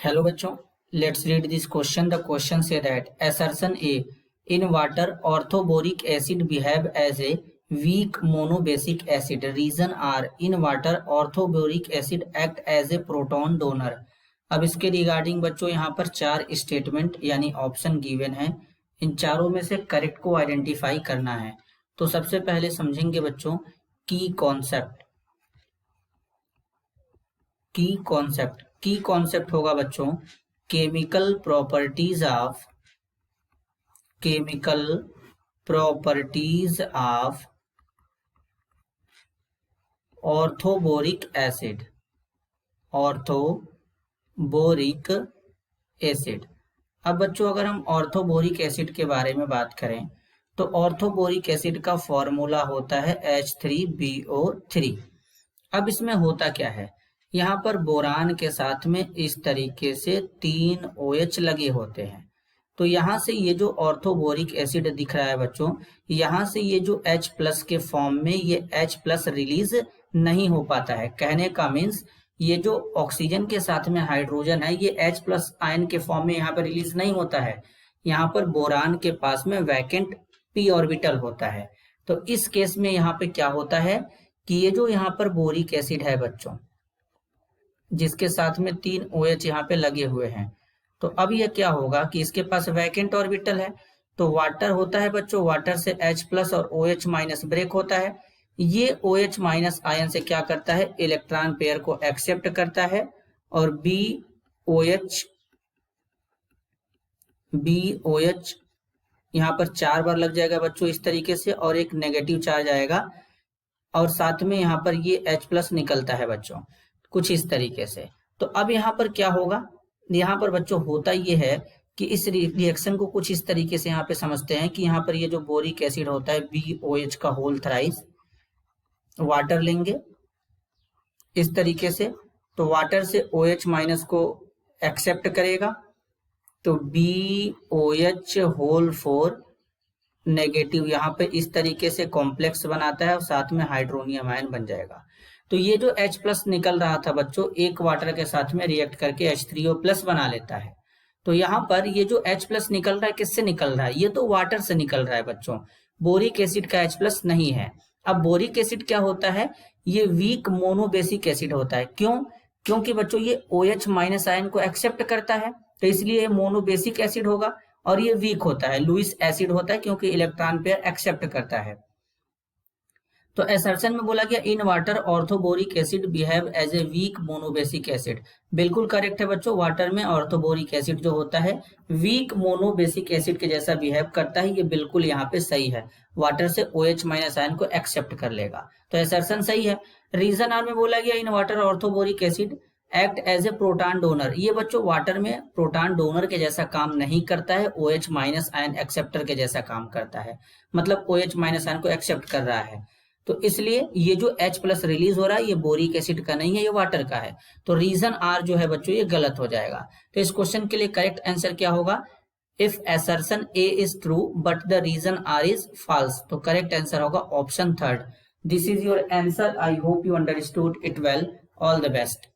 Hello बच्चों, let's read this question. The question say that assertion A, in water orthoboric acid behave as a weak monobasic acid. Reason are, in water orthoboric acid act as a proton donor. अब इसके regarding बच्चों यहाँ पर चार statement यानी option given है। इन चारों में से करेक्ट को आइडेंटिफाई करना है। तो सबसे पहले समझेंगे बच्चों की कॉन्सेप्ट होगा बच्चों chemical properties of orthoboric acid. अब बच्चों अगर हम ऑर्थोबोरिक एसिड के बारे में बात करें तो ऑर्थोबोरिक एसिड का फॉर्मूला होता है H3BO3। अब इसमें होता क्या है, यहाँ पर बोरान के साथ में इस तरीके से 3 OH लगे होते हैं। तो यहाँ से ये जो ऑर्थोबोरिक एसिड दिख रहा है बच्चों, यहाँ से ये जो H+ के फॉर्म में ये H+ रिलीज नहीं हो पाता है। कहने का मीन्स ये जो ऑक्सीजन के साथ में हाइड्रोजन है ये H+ आयन के फॉर्म में यहाँ पर रिलीज नहीं होता है। यहाँ पर बोरान के पास में वैकेंट p ऑर्बिटल होता है। तो इस केस में यहाँ पे क्या होता है कि ये जो यहाँ पर बोरिक एसिड है बच्चों, जिसके साथ में 3 OH यहाँ पे लगे हुए हैं, तो अब ये क्या होगा कि इसके पास वैकेंट ऑर्बिटल है। तो वाटर होता है बच्चों, वाटर से H+ और OH- ब्रेक होता है। ये OH- आयन से क्या करता है, इलेक्ट्रॉन पेयर को एक्सेप्ट करता है और BOH यहाँ पर 4 बार लग जाएगा बच्चों इस तरीके से, और एक नेगेटिव चार्ज आएगा और साथ में यहाँ पर ये H+ निकलता है बच्चों कुछ इस तरीके से। तो अब यहाँ पर क्या होगा, यहाँ पर बच्चों होता ये है कि इस रिएक्शन को कुछ इस तरीके से यहाँ पे समझते हैं कि यहाँ पर ये जो बोरिक एसिड होता है BOH का होल थ्राइस, वाटर लेंगे इस तरीके से, तो वाटर से OH- को एक्सेप्ट करेगा, तो BOH होल 4 नेगेटिव यहाँ पे इस तरीके से कॉम्प्लेक्स बनाता है और साथ में हाइड्रोनियम आयन बन जाएगा। तो ये जो H+ निकल रहा था बच्चों, एक वाटर के साथ में रिएक्ट करके H3O+ बना लेता है। तो यहाँ पर ये जो H+ निकल रहा है किससे निकल रहा है, ये तो वाटर से निकल रहा है बच्चों, बोरिक एसिड का H+ नहीं है। अब बोरिक एसिड क्या होता है, ये वीक मोनोबेसिक एसिड होता है। क्योंकि बच्चों ये OH- आयन को एक्सेप्ट करता है, तो इसलिए ये मोनोबेसिक एसिड होगा। और ये वीक होता है, लुईस एसिड होता है, क्योंकि इलेक्ट्रॉन पेयर एक्सेप्ट करता है। तो असर्शन में बोला गया in water orthoboric acid behave as a weak monobasic acid. बिल्कुल करेक्ट है बच्चों, वाटर में ऑर्थोबोरिक एसिड जो होता है वीक मोनोबेसिक एसिड के जैसा बिहेव करता है। ये बिल्कुल यहाँ पे सही है, वाटर से OH- आयन को एक्सेप्ट कर लेगा, तो असर्शन सही है। रीजन आर में बोला गया in water orthoboric acid act as a proton donor. ये बच्चों वाटर में प्रोटॉन डोनर के जैसा काम नहीं करता है, OH- आयन एक्सेप्टर के जैसा काम करता है, मतलब OH- आयन को एक्सेप्ट कर रहा है। तो इसलिए ये जो H+ रिलीज हो रहा है ये बोरिक एसिड का नहीं है, ये वाटर का है। तो रीजन आर जो है बच्चों ये गलत हो जाएगा। तो इस क्वेश्चन के लिए करेक्ट आंसर क्या होगा, if assertion A is true but the reason R is false, तो करेक्ट आंसर होगा option 3rd। This is your answer. I hope you understood it well. All the best.